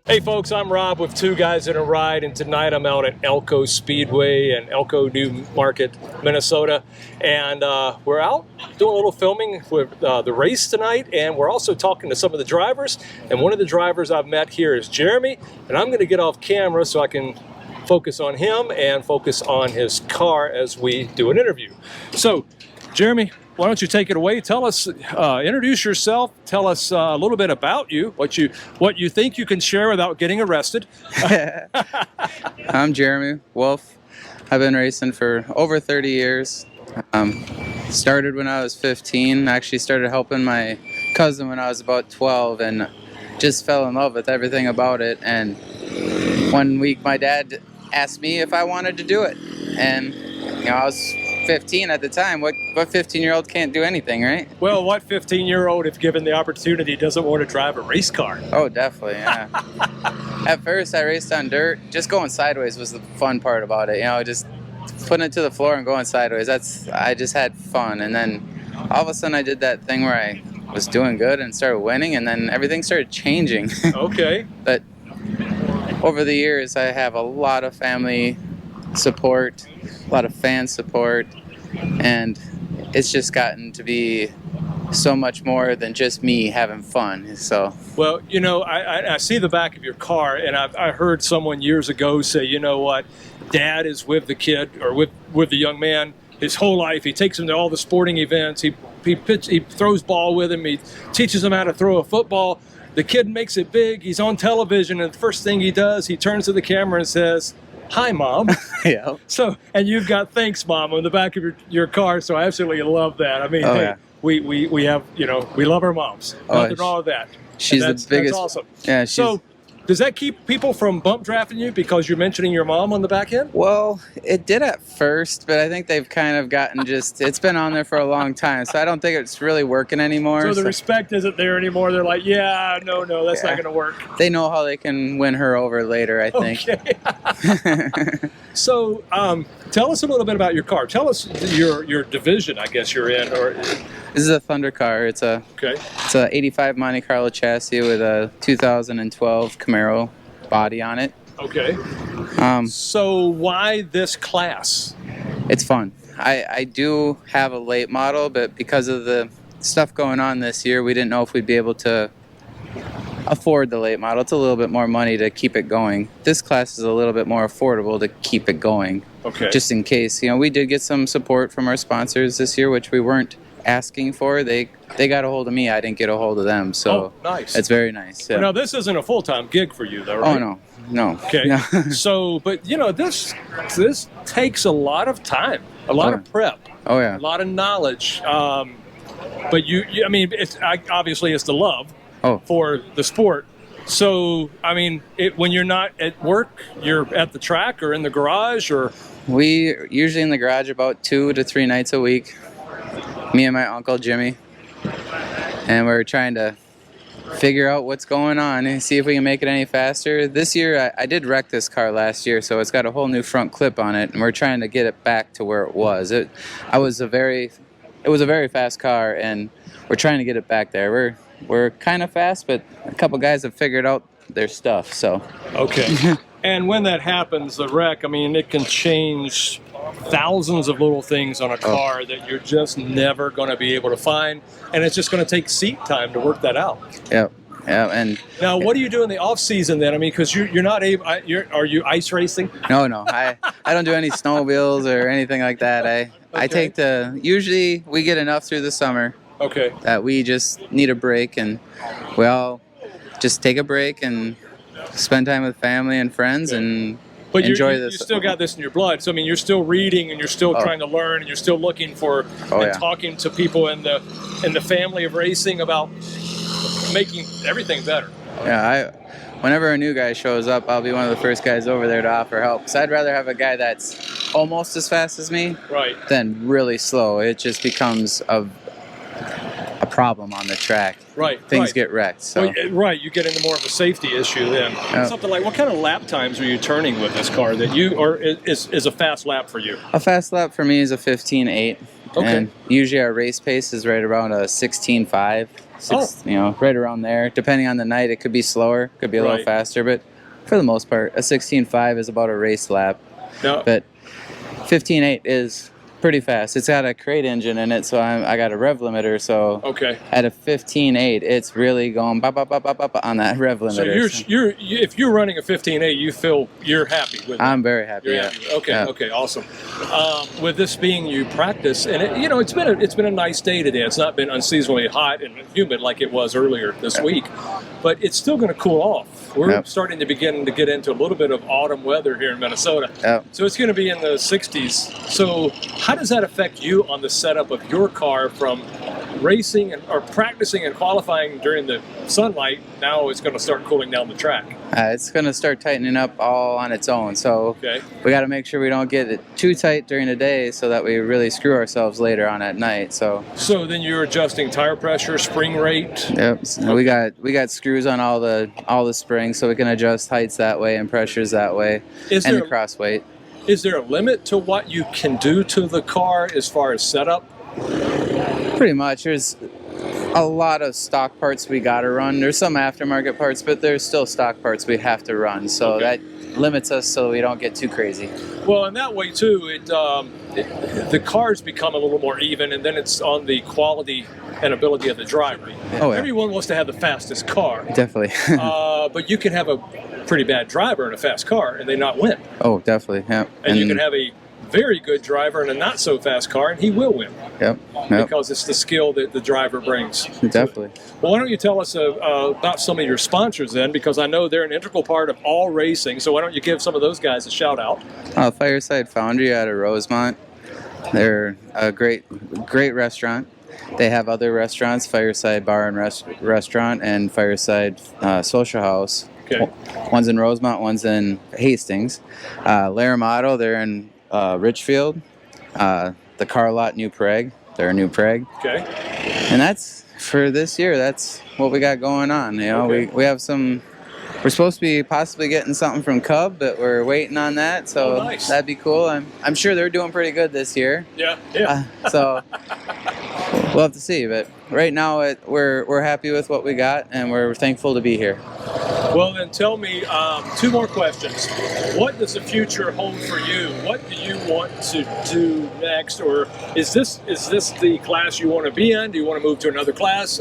Hey folks, I'm Rob with Two Guys in a Ride, and tonight I'm out at ELKO Speedway in Elko, New Market, Minnesota, and we're out doing a little filming with the race tonight, and we're also talking to some of the drivers, and one of the drivers I've met here is Jeremy, and I'm going to get off camera so I can focus on him and focus on his car as we do an interview. So, Jeremy, why don't you take it away? Tell us, introduce yourself. Tell us a little bit about you, what you think you can share without getting arrested. I'm Jeremy Wolf. I've been racing for over 30 years. Started when I was 15. Actually started helping my cousin when I was about 12 and just fell in love with everything about it. And one week my dad asked me if I wanted to do it. And I was 15 at the time. What 15-year-old can't do anything, right? Well, what 15-year-old, if given the opportunity, doesn't want to drive a race car? Oh, definitely, yeah. At first, I raced on dirt. Just going sideways was the fun part about it. Just putting it to the floor and going sideways. I just had fun. And then all of a sudden, I did that thing where I was doing good and started winning, and then everything started changing. Okay. But over the years, I have a lot of family support, a lot of fan support, and it's just gotten to be so much more than just me having fun. So, well, I see the back of your car, and I heard someone years ago say, you know what, Dad is with the kid or with the young man his whole life. He takes him to all the sporting events. He throws ball with him. He teaches him how to throw a football. The kid makes it big. He's on television, and the first thing he does, he turns to the camera and says, "Hi, Mom." Yeah. So, and you've got "Thanks, Mom" on the back of your car. So I absolutely love that. I mean, yeah. we have, we love our moms. Nothing wrong with that. She's the biggest. That's awesome. Yeah. So, does that keep people from bump drafting you because you're mentioning your mom on the back end? Well, it did at first, but I think they've kind of gotten it's been on there for a long time, so I don't think it's really working anymore. So the respect isn't there anymore. They're like, yeah, no, that's not going to work. They know how they can win her over later, I think. Okay. So, tell us a little bit about your car. Tell us your division, I guess you're in. Or this is a Thunder car. It's a 85 Monte Carlo chassis with a 2012 Camaro body on it. Okay. So why this class? It's fun. I do have a late model, but because of the stuff going on this year, we didn't know if we'd be able to afford the late model. It's a little bit more money to keep it going. This class is a little bit more affordable to keep it going. Okay. Just in case. We did get some support from our sponsors this year, which we weren't asking for. They got a hold of me. I didn't get a hold of them. So nice. It's very nice. Yeah. Now, this isn't a full-time gig for you, though, right? Oh, no. Okay. No. So, but this takes a lot of time, a lot of prep. Oh, yeah. A lot of knowledge. But obviously it's the love for the sport. So, when you're not at work, you're at the track or in the garage, or? We usually in the garage about 2 to 3 nights a week. Me and my uncle Jimmy, and we're trying to figure out what's going on and see if we can make it any faster. This year, I did wreck this car last year, so it's got a whole new front clip on it, and we're trying to get it back to where it was. It was a very fast car, and we're trying to get it back there. We're kind of fast, but a couple guys have figured out their stuff. So okay. And when that happens, the wreck, it can change thousands of little things on a car that you're just never going to be able to find, and it's just going to take seat time to work that out. Yep. Yeah. And now, what do you do in the off season then? Because you're not able. Are you ice racing? No. I don't do any snowmobiles or anything like that. I take usually we get enough through the summer. Okay. That we just need a break, and we all just take a break and spend time with family and friends and enjoy this. You still got this in your blood. So you're still reading, and you're still trying to learn, and you're still looking for talking to people in the family of racing about making everything better. Yeah, whenever a new guy shows up, I'll be one of the first guys over there to offer help. Because I'd rather have a guy that's almost as fast as me than really slow. It just becomes a problem on the track. Things get wrecked. So. Well, you get into more of a safety issue then. Something like, what kind of lap times are you turning with this car that is a fast lap for you? A fast lap for me is a 15.8. Okay. And usually our race pace is right around a 16.5. You know, right around there. Depending on the night, it could be slower, could be a little faster, but for the most part, a 16.5 is about a race lap. No. But 15.8 is pretty fast. It's got a crate engine in it, so I got a rev limiter. So at a 15.8, it's really going bop, bop, bop, bop, bop on that rev limiter. So if you're running a 15.8, you feel you're happy with it. I'm very happy. You're happy. Okay, okay, awesome. With this being you practice, and it's been a nice day today. It's not been unseasonably hot and humid like it was earlier this week, but it's still going to cool off. We're starting to begin to get into a little bit of autumn weather here in Minnesota. So it's going to be in the 60s. So how does that affect you on the setup of your car from racing or practicing and qualifying during the sunlight? Now it's going to start cooling down the track. It's going to start tightening up all on its own. So we got to make sure we don't get it too tight during the day so that we really screw ourselves later on at night. So then you're adjusting tire pressure, spring rate. Yep. So we got screws on all the springs, so we can adjust heights that way and pressures that way, and the cross weight. Is there a limit to what you can do to the car as far as setup? Pretty much. There's a lot of stock parts we got to run. There's some aftermarket parts, but there's still stock parts we have to run. So that limits us so we don't get too crazy. Well, and that way too, the cars become a little more even, and then it's on the quality and ability of the driver. Everyone wants to have the fastest car. Definitely. But you can have a pretty bad driver in a fast car and they not win. Oh, definitely. Yeah. And you can have a very good driver in a not so fast car and he will win. Yep. Because it's the skill that the driver brings. Definitely. Well, why don't you tell us about some of your sponsors then, because I know they're an integral part of all racing. So why don't you give some of those guys a shout out? Fireside Foundry out of Rosemont. They're a great restaurant. They have other restaurants, Fireside Bar and Restaurant and Fireside Social House. One's in Rosemont, one's in Hastings. Laramado, they're in Richfield. The Car Lot, New Prague, they're in New Prague. And that's for this year. That's what we got going on. You know, we have some. We're supposed to be possibly getting something from Cub, but we're waiting on that. So that'd be cool. I'm sure they're doing pretty good this year. So we'll have to see. But right now, we're happy with what we got, and we're thankful to be here. Well, then tell me 2 more questions. What does the future hold for you? What do you want to do next? Or is this the class you want to be in? Do you want to move to another class?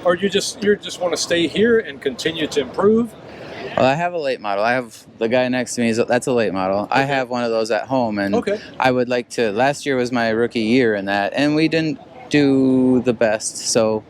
Or you just want to stay here and continue to improve? Well, I have a late model. I have the guy next to me. That's a late model. I have one of those at home, and I would like to. Last year was my rookie year in that, and we didn't do the best. So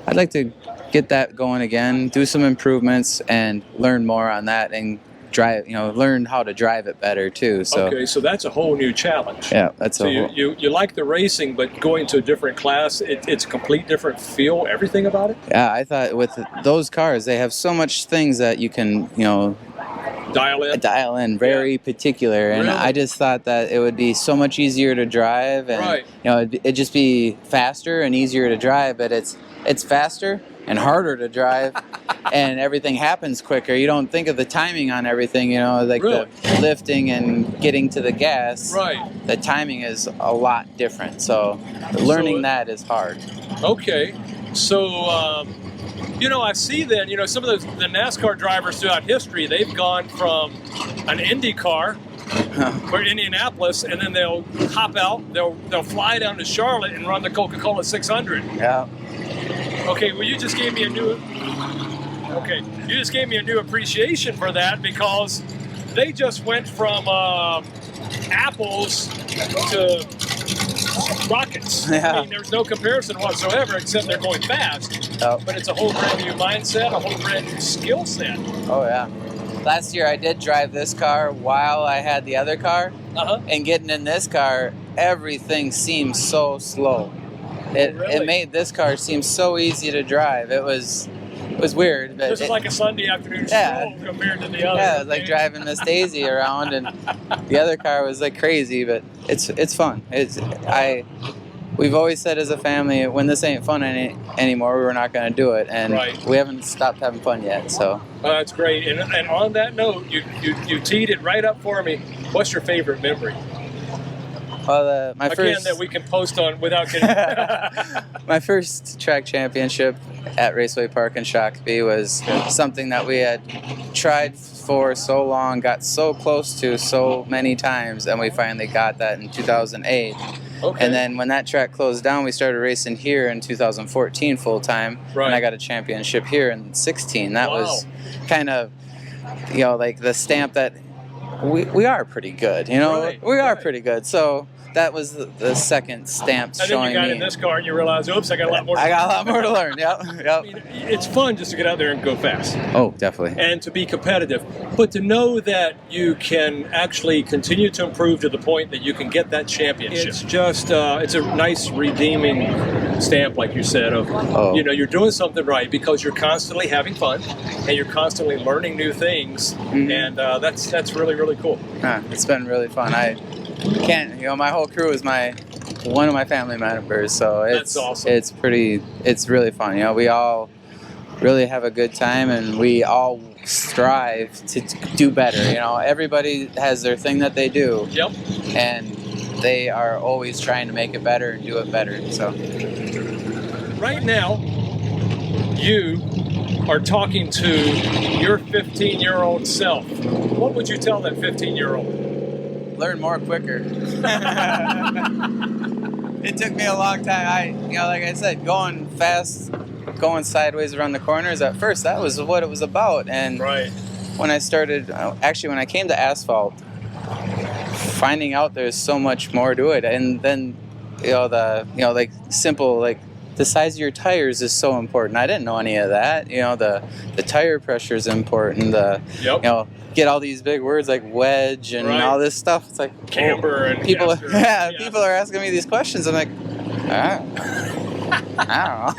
I'd like to get that going again, do some improvements, and learn more on that, and drive. Learn how to drive it better too. So so that's a whole new challenge. Yeah, that's so you like the racing, but going to a different class, it's a complete different feel. Everything about it. Yeah, I thought with those cars, they have so much things that you can dial in very particular, and I just thought that it would be so much easier to drive, and it'd just be faster and easier to drive. But it's faster and harder to drive, and everything happens quicker. You don't think of the timing on everything, the lifting and getting to the gas. The timing is a lot different, so learning that is hard. So I see then, some of the NASCAR drivers throughout history, they've gone from an Indy car or Indianapolis, and then they'll hop out, they'll fly down to Charlotte and run the Coca-Cola 600. Okay, well, you just gave me a new appreciation for that, because they just went from apples to rockets. I mean, there's no comparison whatsoever, except they're going fast. But it's a whole brand new mindset, a whole brand new skill set. Oh, yeah. Last year I did drive this car while I had the other car. And getting in this car, everything seemed so slow. It made this car seem so easy to drive. It was weird. But this is like a Sunday afternoon stroll compared to the other. Yeah, it was like driving Miss Daisy around, and the other car was like crazy, but it's fun. We've always said as a family, when this ain't fun anymore, we're not going to do it, and we haven't stopped having fun yet. So that's great. And on that note, you teed it right up for me. What's your favorite memory? Well, that we can post on without getting. my first track championship at Raceway Park in Shakopee was something that we had tried for so long, got so close to so many times, and we finally got that in 2008. Okay. And then when that track closed down, we started racing here in 2014 full time, right. and I got a championship here in 16. That was kind of, like the stamp that we are pretty good. Right. We are pretty good. So that was the second stamp showing me. And then you got in this car and you realize, oops, I got a lot more. I got a lot more to learn. Yep. I mean, it's fun just to get out there and go fast. Oh, definitely. And to be competitive, but to know that you can actually continue to improve to the point that you can get that championship. It's just, it's a nice redeeming stamp, like you said, of you're doing something right because you're constantly having fun and you're constantly learning new things, and that's really, really cool. It's been really fun. I can't, my whole crew is one of my family members, so that's awesome. It's really fun. We all really have a good time, and we all strive to do better. Everybody has their thing that they do. Yep. And they are always trying to make it better and do it better. So right now, you are talking to your 15-year-old self. What would you tell that 15-year-old? Learn more quicker. It took me a long time. Like I said, going fast, going sideways around the corners, at first that was what it was about. And when I started, when I came to asphalt, finding out there's so much more to it. And then, like simple, like the size of your tires is so important. I didn't know any of that. The tire pressure is important. Get all these big words like wedge and all this stuff. It's like camber and people. caster. People are asking me these questions. I'm like, I don't know.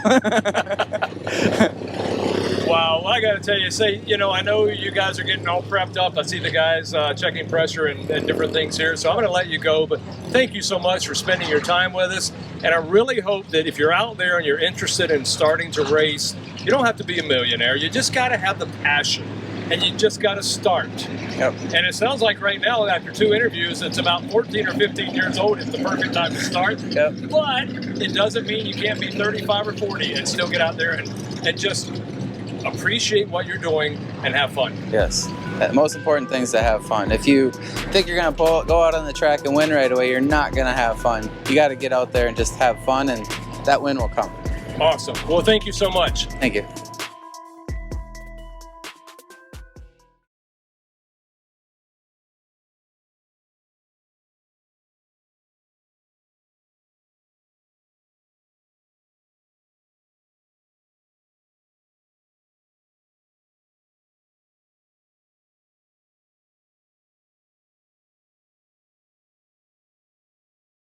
Wow, well, I got to tell you, I know you guys are getting all prepped up. I see the guys checking pressure and different things here, so I'm going to let you go. But thank you so much for spending your time with us. And I really hope that if you're out there and you're interested in starting to race, you don't have to be a millionaire. You just got to have the passion. And you just got to start. Yep. And it sounds like right now, after 2 interviews, it's about 14 or 15 years old. It's the perfect time to start. Yep. But it doesn't mean you can't be 35 or 40 and still get out there and just appreciate what you're doing and have fun. Yes. The most important thing is to have fun. If you think you're going to go out on the track and win right away, you're not going to have fun. You got to get out there and just have fun, and that win will come. Awesome. Well, thank you so much. Thank you.